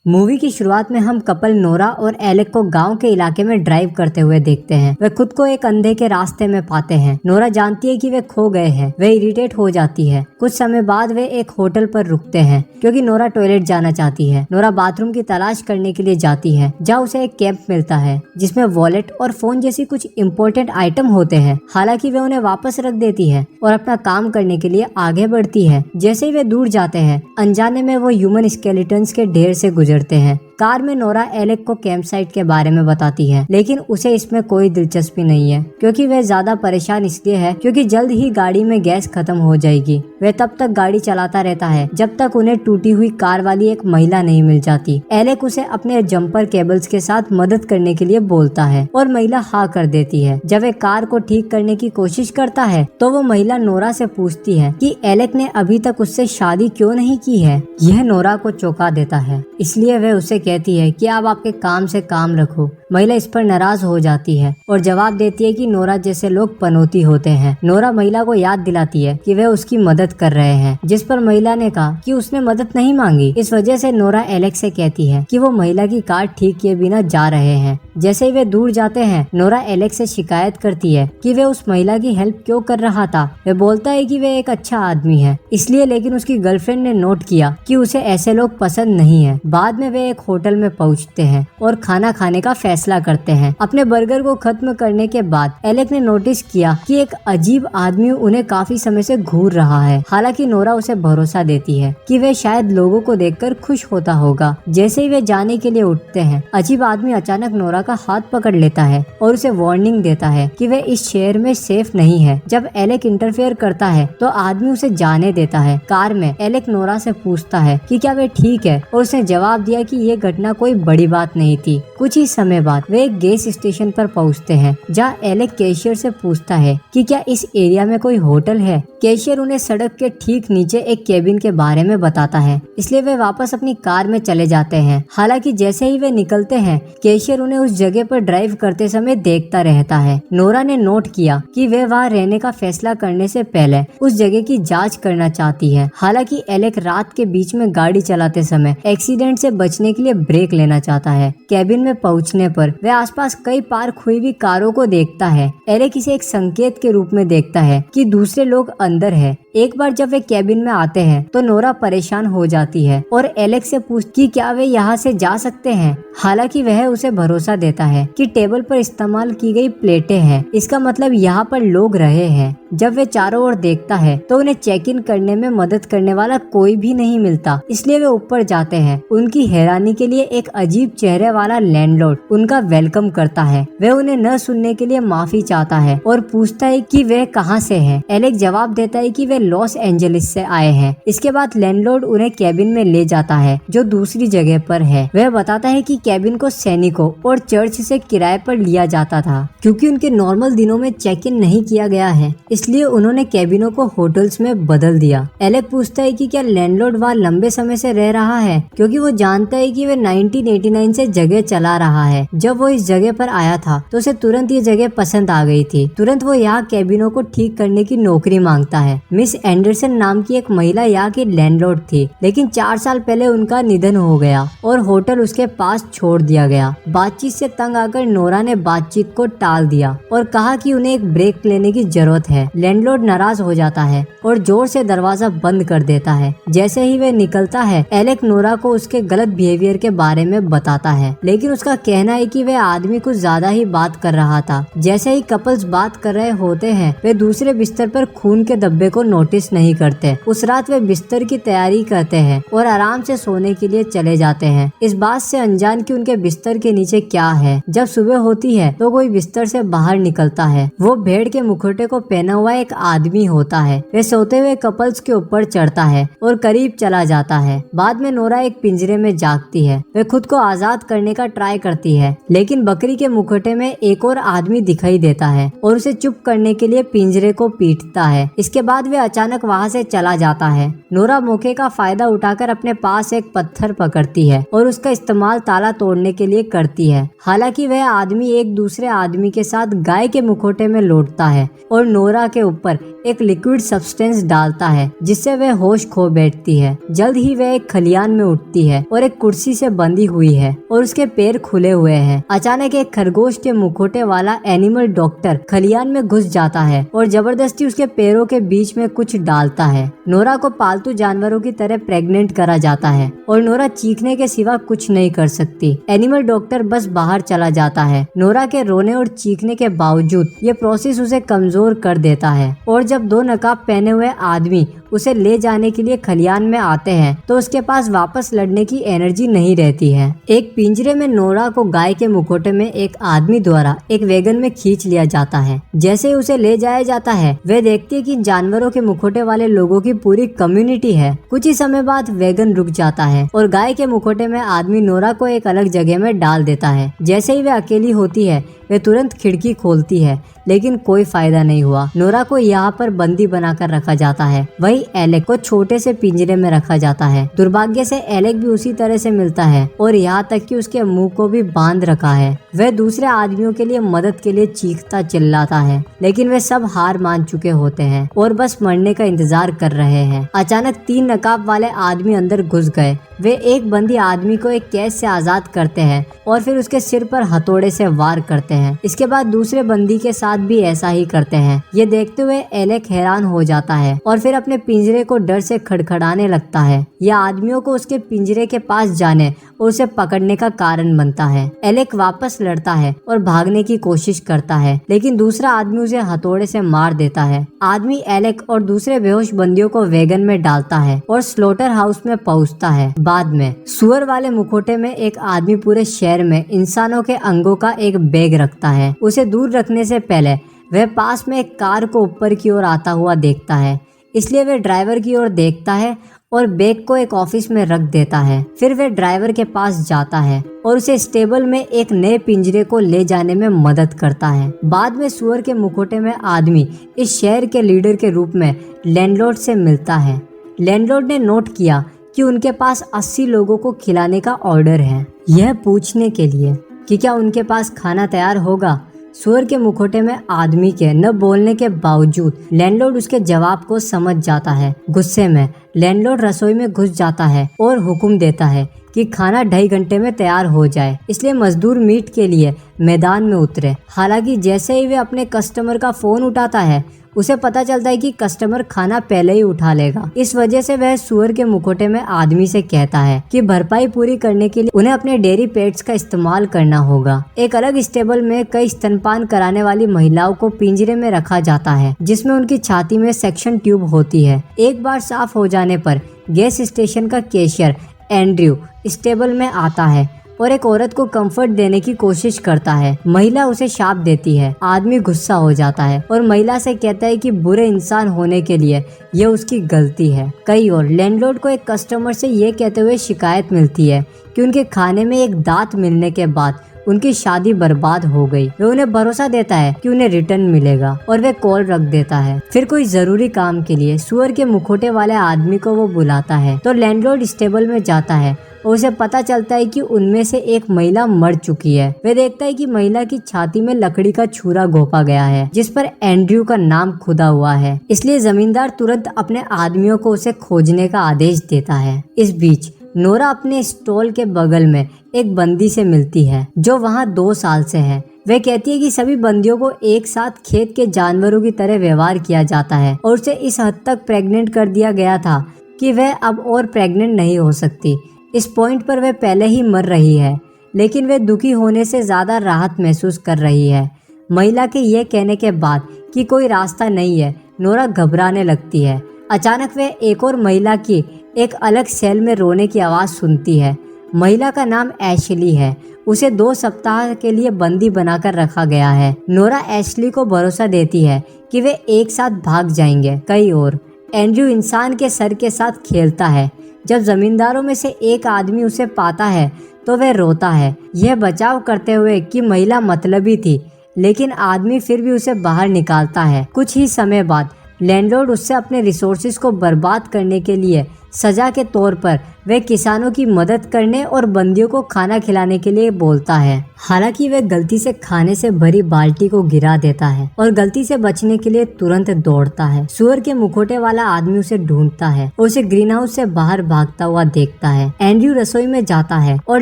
Movie की शुरुआत में हम कपल नोरा और एलेक को गांव के इलाके में ड्राइव करते हुए देखते हैं। वे खुद को एक अंधे के रास्ते में पाते हैं। नोरा जानती है कि वे खो गए हैं। वे इरिटेट हो जाती है। कुछ समय बाद वे एक होटल पर रुकते हैं क्योंकि नोरा टॉयलेट जाना चाहती है। नोरा बाथरूम की तलाश करने के लिए जाती है जहाँ उसे एक कैंप मिलता है जिसमें वॉलेट और फोन जैसी कुछ इम्पोर्टेंट आइटम होते हैं। हालांकि वे उन्हें वापस रख देती है और अपना काम करने के लिए आगे बढ़ती है। जैसे ही वे दूर जाते हैं अनजाने में वो ह्यूमन स्केलेटन्स के ढेर से गुजरते हैं। कार में नोरा एलेक को कैंप साइट के बारे में बताती है, लेकिन उसे इसमें कोई दिलचस्पी नहीं है क्योंकि वह ज्यादा परेशान इसलिए है क्योंकि जल्द ही गाड़ी में गैस खत्म हो जाएगी। वह तब तक गाड़ी चलाता रहता है जब तक उन्हें टूटी हुई कार वाली एक महिला नहीं मिल जाती। एलेक उसे अपने जंपर केबल्स के साथ मदद करने के लिए बोलता है और महिला हाँ कर देती है। जब वह कार को ठीक करने की कोशिश करता है तो वो महिला नोरा से पूछती है कि एलेक ने अभी तक उससे शादी क्यों नहीं की है। यह नोरा को चौंका देता है, इसलिए वह उसे कहती है कि आप आपके काम से काम रखो। महिला इस पर नाराज हो जाती है और जवाब देती है कि नोरा जैसे लोग पनौती होते हैं। नोरा महिला को याद दिलाती है कि वे उसकी मदद कर रहे हैं, जिस पर महिला ने कहा कि उसने मदद नहीं मांगी। इस वजह से नोरा एलेक से कहती है कि वो महिला की कार ठीक किए बिना जा रहे हैं। जैसे ही वे दूर जाते हैं नोरा एलेक से शिकायत करती है कि वे उस महिला की हेल्प क्यों कर रहा था। वे बोलता है कि वे एक अच्छा आदमी है इसलिए, लेकिन उसकी गर्लफ्रेंड ने नोट किया कि उसे ऐसे लोग पसंद नहीं है। बाद में वे एक होटल में पहुंचते हैं और खाना खाने का फैसला करते हैं। अपने बर्गर को खत्म करने के बाद एलेक ने नोटिस किया कि एक अजीब आदमी उन्हें काफी समय से घूर रहा है। हालांकि नोरा उसे भरोसा देती है कि वे शायद लोगों को देखकर खुश होता होगा। जैसे ही वे जाने के लिए उठते हैं अजीब आदमी अचानक नोरा का हाथ पकड़ लेता है और उसे वार्निंग देता है कि वे इस शहर में सेफ नहीं है। जब एलेक इंटरफेयर करता है तो आदमी उसे जाने देता है। कार में एलेक नोरा से पूछता है कि क्या वे ठीक है और उसने जवाब दिया कि ये घटना कोई बड़ी बात नहीं थी। कुछ ही समय बाद वे एक गैस स्टेशन पर पहुंचते हैं जहां एलेक कैशियर से पूछता है कि क्या इस एरिया में कोई होटल है। कैशियर उन्हें सड़क के ठीक नीचे एक केबिन के बारे में बताता है, इसलिए वे वापस अपनी कार में चले जाते हैं। हालांकि जैसे ही वे निकलते हैं कैशियर उन्हें उस जगह पर ड्राइव करते समय देखता रहता है। नोरा ने नोट किया कि वे वहां रहने का फैसला करने से पहले उस जगह की जांच करना चाहती है। हालांकि एलेक रात के बीच में गाड़ी चलाते समय एक्सीडेंट से बचने के लिए ब्रेक लेना चाहता है। केबिन में पहुंचने पर वह आसपास कई पार्क हुई हुई कारों को देखता है। एलेक इसे एक संकेत के रूप में देखता है कि दूसरे लोग अंदर है। एक बार जब वे केबिन में आते हैं तो नोरा परेशान हो जाती है और एलेक से पूछती कि क्या वे यहाँ से जा सकते हैं। हालांकि वह उसे भरोसा देता है कि टेबल पर इस्तेमाल की गई प्लेटें हैं, इसका मतलब यहाँ पर लोग रहे हैं। जब वे चारों ओर देखता है तो उन्हें चेक इन करने में मदद करने वाला कोई भी नहीं मिलता, इसलिए वे ऊपर जाते हैं। उनकी हैरानी के लिए एक अजीब चेहरे वाला लैंडलॉर्ड उनका वेलकम करता है। वह उन्हें न सुनने के लिए माफी चाहता है और पूछता है कि वे कहाँ से हैं। एलेक जवाब देता है कि वे लॉस एंजलिस से आए हैं। इसके बाद लैंडलॉर्ड उन्हें केबिन में ले जाता है जो दूसरी जगह पर है। वह बताता है कि केबिन को सैनिकों और चर्च से किराए पर लिया जाता था क्योंकि उनके नॉर्मल दिनों में चेक इन नहीं किया गया है, इसलिए उन्होंने केबिनों को होटल्स में बदल दिया। एलेक पूछता है कि क्या लैंडलॉर्ड वहाँ लंबे समय से रह रहा है क्योंकि वो जानता है कि वे 1989 से जगह चला रहा है। जब वो इस जगह पर आया था तो उसे तुरंत ये जगह पसंद आ गई थी। तुरंत वो यहाँ केबिनों को ठीक करने की नौकरी मांगता है। मिस एंडरसन नाम की एक महिला यहाँ की लैंडलॉर्ड थी, लेकिन 4 साल पहले उनका निधन हो गया और होटल उसके पास छोड़ दिया गया। बातचीत से तंग आकर नोरा ने बातचीत को टाल दिया और कहा कि उन्हें एक ब्रेक लेने की जरूरत है। लैंडलॉर्ड नाराज हो जाता है और जोर से दरवाजा बंद कर देता है। जैसे ही वे निकलता है एलेक नोरा को उसके गलत बिहेवियर के बारे में बताता है, लेकिन उसका कहना है कि वह आदमी कुछ ज्यादा ही बात कर रहा था। जैसे ही कपल्स बात कर रहे होते हैं वे दूसरे बिस्तर पर खून के धब्बे को नोटिस नहीं करते। उस रात वे बिस्तर की तैयारी करते हैं और आराम से सोने के लिए चले जाते हैं, इस बात से अनजान कि उनके बिस्तर के नीचे क्या है। जब सुबह होती है तो कोई बिस्तर से बाहर निकलता है। वो भेड़ के मुखौटे को पहना हुआ एक आदमी होता है। वे सोते हुए कपल्स के ऊपर चढ़ता है और करीब चला जाता है। बाद में नोरा एक पिंजरे में जागती है। वे खुद को आजाद करने का ट्राई करती है, लेकिन बकरी के मुखौटे में एक और आदमी दिखाई देता है और उसे चुप करने के लिए पिंजरे को पीटता है। इसके बाद वे अचानक वहाँ से चला जाता है। नोरा मौके का फायदा उठाकर अपने पास एक पत्थर पकड़ती है और उसका इस्तेमाल ताला तोड़ने के लिए करती है। हालांकि वह आदमी एक दूसरे आदमी के साथ गाय के मुखौटे में लौटता है और नोरा नोरा के ऊपर एक लिक्विड सब्सटेंस डालता है जिससे वह होश खो बैठती है। जल्द ही वह एक खलियान में उठती है और एक कुर्सी से बंधी हुई है और उसके पैर खुले हुए हैं। अचानक एक खरगोश के मुखौटे वाला एनिमल डॉक्टर खलियान में घुस जाता है और जबरदस्ती उसके पैरों के बीच में कुछ डालता है। नोरा को पालतू जानवरों की तरह प्रेग्नेंट करा जाता है और नोरा चीखने के सिवा कुछ नहीं कर सकती। एनिमल डॉक्टर बस बाहर चला जाता है। नोरा के रोने और चीखने के बावजूद ये प्रोसेस उसे कमजोर कर देता है और जब 2 नकाब पहने हुए आदमी उसे ले जाने के लिए खलियान में आते हैं तो उसके पास वापस लड़ने की एनर्जी नहीं रहती है। एक पिंजरे में नोरा को गाय के मुखौटे में एक आदमी द्वारा एक वैगन में खींच लिया जाता है। जैसे ही उसे ले जाया जाता है वह देखती है कि जानवरों के मुखौटे वाले लोगों की पूरी कम्युनिटी है। कुछ ही समय बाद वैगन रुक जाता है और गाय के मुखौटे में आदमी नोरा को एक अलग जगह में डाल देता है। जैसे ही वह अकेली होती है वह तुरंत खिड़की खोलती है लेकिन कोई फायदा नहीं हुआ। नोरा को यहाँ पर बंदी बनाकर रखा जाता है। वही एलेक को छोटे से पिंजरे में रखा जाता है। दुर्भाग्य से एलेक भी उसी तरह से मिलता है और यहाँ तक कि उसके मुंह को भी बांध रखा है। वह दूसरे आदमियों के लिए मदद के लिए चीखता चिल्लाता है लेकिन वे सब हार मान चुके होते हैं और बस मरने का इंतजार कर रहे हैं। अचानक 3 नकाब वाले आदमी अंदर घुस गए। वे एक बंदी आदमी को एक कैद से आजाद करते हैं और फिर उसके सिर पर हथौड़े से वार करते हैं। इसके बाद दूसरे बंदी के साथ भी ऐसा ही करते हैं। ये देखते हुए एलेक हैरान हो जाता है और फिर अपने पिंजरे को डर से खड़खड़ाने लगता है। यह आदमियों को उसके पिंजरे के पास जाने और उसे पकड़ने का कारण बनता है। एलेक वापस लड़ता है और भागने की कोशिश करता है लेकिन दूसरा आदमी उसे हथौड़े से मार देता है। आदमी एलेक और दूसरे बेहोश बंदियों को वैगन में डालता है और स्लॉटर हाउस में पहुंचता है। बाद में सुअर वाले मुखौटे में एक आदमी पूरे शहर में इंसानों के अंगों का एक बैग रखता है। उसे दूर रखने से पहले वह पास में एक कार को ऊपर की ओर आता हुआ देखता है, इसलिए वह ड्राइवर की ओर देखता है और बैग को एक ऑफिस में रख देता है। फिर वह ड्राइवर के पास जाता है और उसे स्टेबल में एक नए पिंजरे को ले जाने में मदद करता है। बाद में सुअर के मुखौटे में आदमी इस शहर के लीडर के रूप में लैंडलॉर्ड से मिलता है। लैंडलॉर्ड ने नोट किया कि उनके पास 80 लोगों को खिलाने का ऑर्डर है, यह पूछने के लिए कि क्या उनके पास खाना तैयार होगा। सुअर के मुखौटे में आदमी के न बोलने के बावजूद लैंडलॉर्ड उसके जवाब को समझ जाता है। गुस्से में लैंडलॉर्ड रसोई में घुस जाता है और हुक्म देता है कि खाना 2.5 घंटे में तैयार हो जाए, इसलिए मजदूर मीट के लिए मैदान में उतरे। हालांकि जैसे ही वे अपने कस्टमर का फोन उठाता है उसे पता चलता है कि कस्टमर खाना पहले ही उठा लेगा। इस वजह से वह सुअर के मुखौटे में आदमी से कहता है कि भरपाई पूरी करने के लिए उन्हें अपने डेयरी पेट्स का इस्तेमाल करना होगा। एक अलग स्टेबल में कई स्तनपान कराने वाली महिलाओं को पिंजरे में रखा जाता है जिसमें उनकी छाती में सेक्शन ट्यूब होती है। एक बार साफ हो जाने पर गैस स्टेशन का कैशियर एंड्रयू स्टेबल में आता है और एक औरत को कंफर्ट देने की कोशिश करता है। महिला उसे शाप देती है। आदमी गुस्सा हो जाता है और महिला से कहता है कि बुरे इंसान होने के लिए यह उसकी गलती है। कई और लैंडलॉर्ड को एक कस्टमर से ये कहते हुए शिकायत मिलती है कि उनके खाने में एक दांत मिलने के बाद उनकी शादी बर्बाद हो गई। वह उन्हें भरोसा देता है कि उन्हें रिटर्न मिलेगा और वह कॉल रख देता है। फिर कोई जरूरी काम के लिए सुअर के मुखौटे वाले आदमी को वो बुलाता है तो लैंडलॉर्ड स्टेबल में जाता है और उसे पता चलता है कि उनमें से एक महिला मर चुकी है। वह देखता है कि महिला की छाती में लकड़ी का छुरा घोंपा गया है जिस पर एंड्रयू का नाम खुदा हुआ है, इसलिए जमींदार तुरंत अपने आदमियों को उसे खोजने का आदेश देता है। इस बीच नोरा अपने स्टॉल के बगल में एक बंदी से मिलती है जो वहाँ 2 साल से है। वह कहती है कि सभी बंदियों को एक साथ खेत के जानवरों की तरह व्यवहार किया जाता है और उसे इस हद तक प्रेग्नेंट कर दिया गया था कि वह अब और प्रेग्नेंट नहीं हो सकती। इस पॉइंट पर वह पहले ही मर रही है लेकिन वह दुखी होने से ज्यादा राहत महसूस कर रही है। महिला के यह कहने के बाद कि कोई रास्ता नहीं है, नोरा घबराने लगती है। अचानक वह एक और महिला की एक अलग सेल में रोने की आवाज सुनती है। महिला का नाम एशली है। उसे 2 सप्ताह के लिए बंदी बनाकर रखा गया है। नोरा एशली को भरोसा देती है कि वे एक साथ भाग जाएंगे। कई और एंड्रयू इंसान के सर के साथ खेलता है। जब जमींदारों में से एक आदमी उसे पाता है तो वह रोता है, यह बचाव करते हुए कि महिला मतलबी थी, लेकिन आदमी फिर भी उसे बाहर निकालता है। कुछ ही समय बाद लैंडलॉर्ड उससे अपने रिसोर्सेज को बर्बाद करने के लिए सजा के तौर पर वह किसानों की मदद करने और बंदियों को खाना खिलाने के लिए बोलता है। हालांकि वह गलती से खाने से भरी बाल्टी को गिरा देता है और गलती से बचने के लिए तुरंत दौड़ता है। सुअर के मुखौटे वाला आदमी उसे ढूंढता है और उसे ग्रीन हाउस से बाहर भागता हुआ देखता है। एंड्रयू रसोई में जाता है और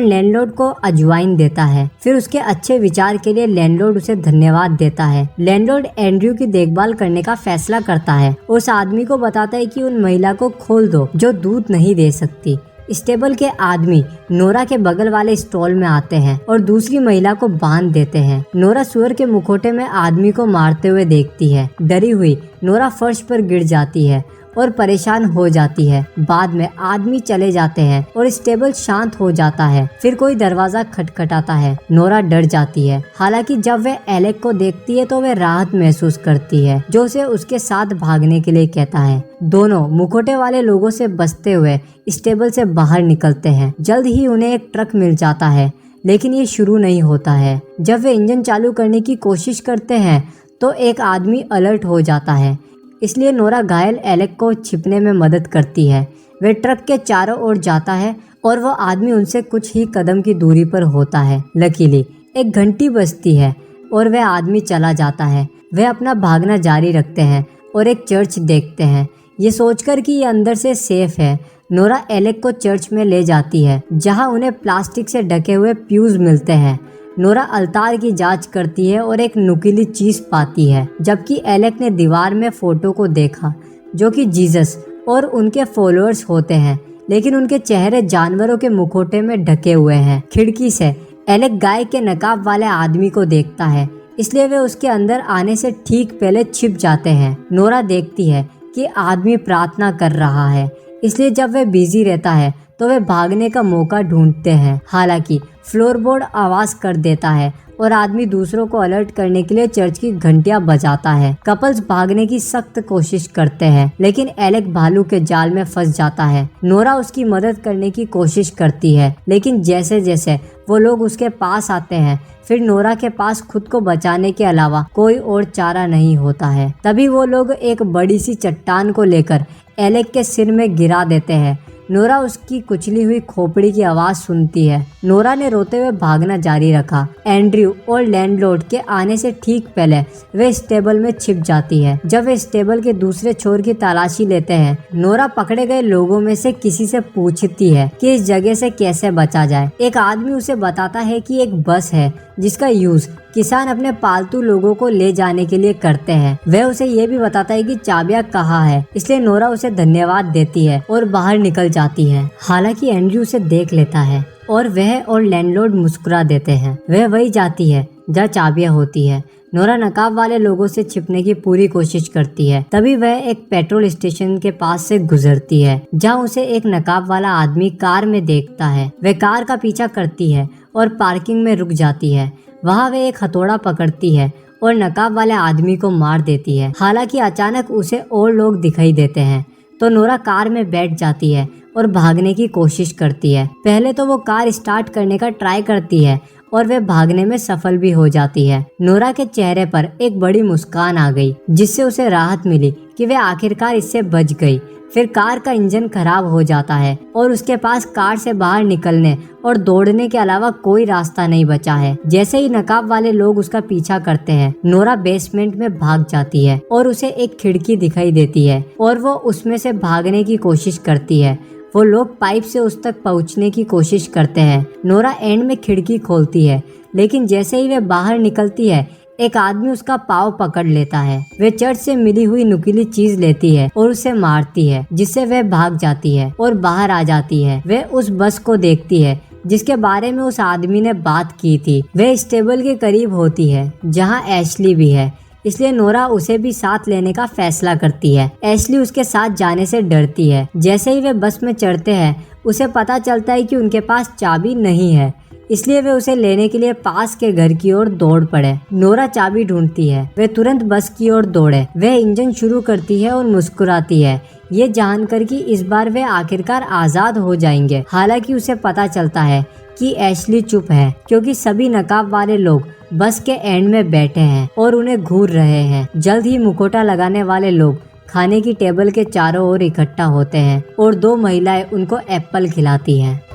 लैंडलॉर्ड को अजवाइन देता है। फिर उसके अच्छे विचार के लिए लैंडलॉर्ड उसे धन्यवाद देता है। लैंडलॉर्ड एंड्रयू की देखभाल करने का फैसला करता है। उस आदमी को बताता है कि उन महिला को खोल दो जो दूध नहीं दे सकती। स्टेबल के आदमी नोरा के बगल वाले स्टॉल में आते हैं और दूसरी महिला को बांध देते हैं। नोरा सुअर के मुखौटे में आदमी को मारते हुए देखती है। डरी हुई नोरा फर्श पर गिर जाती है और परेशान हो जाती है। बाद में आदमी चले जाते हैं और स्टेबल शांत हो जाता है। फिर कोई दरवाजा खटखटाता है। नोरा डर जाती है। हालांकि जब वह एलेक को देखती है तो वह राहत महसूस करती है, जो उसे उसके साथ भागने के लिए कहता है। दोनों मुखौटे वाले लोगों से बचते हुए स्टेबल से बाहर निकलते हैं। जल्द ही उन्हें एक ट्रक मिल जाता है, लेकिन ये शुरू नहीं होता है। जब वे इंजन चालू करने की कोशिश करते हैं तो एक आदमी अलर्ट हो जाता है, इसलिए नोरा घायल एलेक को छिपने में मदद करती है। वे ट्रक के चारों ओर जाता है और वो आदमी उनसे कुछ ही कदम की दूरी पर होता है। लकीली एक घंटी बजती है और वह आदमी चला जाता है। वे अपना भागना जारी रखते हैं और एक चर्च देखते हैं, ये सोचकर कि ये अंदर से सेफ है। नोरा एलेक को चर्च में ले जाती है, जहां उन्हें प्लास्टिक से ढके हुए फ्यूज मिलते हैं। नोरा अलतार की जांच करती है और एक नुकीली चीज पाती है, जबकि एलेक ने दीवार में फोटो को देखा जो कि जीसस और उनके फॉलोअर्स होते हैं, लेकिन उनके चेहरे जानवरों के मुखौटे में ढके हुए हैं। खिड़की से एलेक गाय के नकाब वाले आदमी को देखता है, इसलिए वे उसके अंदर आने से ठीक पहले छिप जाते हैं। नोरा देखती है कि आदमी प्रार्थना कर रहा है, इसलिए जब वह बिजी रहता है तो वे भागने का मौका ढूंढते हैं। हालांकि फ्लोरबोर्ड आवाज कर देता है और आदमी दूसरों को अलर्ट करने के लिए चर्च की घंटियां बजाता है। कपल्स भागने की सख्त कोशिश करते हैं, लेकिन एलेक भालू के जाल में फंस जाता है। नोरा उसकी मदद करने की कोशिश करती है, लेकिन जैसे जैसे वो लोग उसके पास आते हैं, फिर नोरा के पास खुद को बचाने के अलावा कोई और चारा नहीं होता है। तभी वो लोग एक बड़ी सी चट्टान को लेकर एलेक के सिर में गिरा देते हैं। नोरा उसकी कुचली हुई खोपड़ी की आवाज सुनती है। नोरा ने रोते हुए भागना जारी रखा। एंड्रयू और लैंडलॉर्ड के आने से ठीक पहले वे स्टेबल में छिप जाती है। जब वे स्टेबल के दूसरे छोर की तलाशी लेते हैं, नोरा पकड़े गए लोगों में से किसी से पूछती है कि इस जगह से कैसे बचा जाए। एक आदमी उसे बताता है कि एक बस है जिसका यूज किसान अपने पालतू लोगों को ले जाने के लिए करते हैं। वह उसे ये भी बताता है कि चाबियां कहाँ है, इसलिए नोरा उसे धन्यवाद देती है और बाहर निकल जाती है। हालांकि एंड्रयू उसे देख लेता है और वह और लैंडलॉर्ड मुस्कुरा देते हैं। वह वही जाती है जहाँ चाबियां होती है। नोरा नकाब वाले लोगों से छिपने की पूरी कोशिश करती है। तभी वह एक पेट्रोल स्टेशन के पास से गुजरती है, जहाँ उसे एक नकाब वाला आदमी कार में देखता है। वह कार का पीछा करती है और पार्किंग में रुक जाती है। वहाँ वह एक हथौड़ा पकड़ती है और नकाब वाले आदमी को मार देती है। हालांकि अचानक उसे और लोग दिखाई देते हैं, तो नोरा कार में बैठ जाती है और भागने की कोशिश करती है। पहले तो वो कार स्टार्ट करने का ट्राई करती है और वह भागने में सफल भी हो जाती है। नोरा के चेहरे पर एक बड़ी मुस्कान आ गई, जिससे उसे राहत मिली कि वह आखिरकार इससे बच गई। फिर कार का इंजन खराब हो जाता है और उसके पास कार से बाहर निकलने और दौड़ने के अलावा कोई रास्ता नहीं बचा है। जैसे ही नकाब वाले लोग उसका पीछा करते हैं, नोरा बेसमेंट में भाग जाती है और उसे एक खिड़की दिखाई देती है और वो उसमें से भागने की कोशिश करती है। वो लोग पाइप से उस तक पहुंचने की कोशिश करते हैं। नोरा एंड में खिड़की खोलती है, लेकिन जैसे ही वे बाहर निकलती है, एक आदमी उसका पाँव पकड़ लेता है। वे चर्च से मिली हुई नुकीली चीज लेती है और उसे मारती है, जिससे वह भाग जाती है और बाहर आ जाती है। वह उस बस को देखती है जिसके बारे में उस आदमी ने बात की थी। वह स्टेबल के करीब होती है जहाँ एशली भी है, इसलिए नोरा उसे भी साथ लेने का फैसला करती है। एशली उसके साथ जाने से डरती है। जैसे ही वे बस में चढ़ते हैं, उसे पता चलता है कि उनके पास चाबी नहीं है, इसलिए वे उसे लेने के लिए पास के घर की ओर दौड़ पड़े। नोरा चाबी ढूंढती है। वे तुरंत बस की ओर दौड़े। वह इंजन शुरू करती है और मुस्कुराती है, ये जानकर कि इस बार वे आखिरकार आजाद हो जाएंगे। हालांकि उसे पता चलता है कि एशली चुप है, क्योंकि सभी नकाब वाले लोग बस के एंड में बैठे हैं और उन्हें घूर रहे हैं। जल्द ही मुखौटा लगाने वाले लोग खाने की टेबल के चारों ओर इकट्ठा होते हैं और दो महिलाएं उनको एप्पल खिलाती हैं।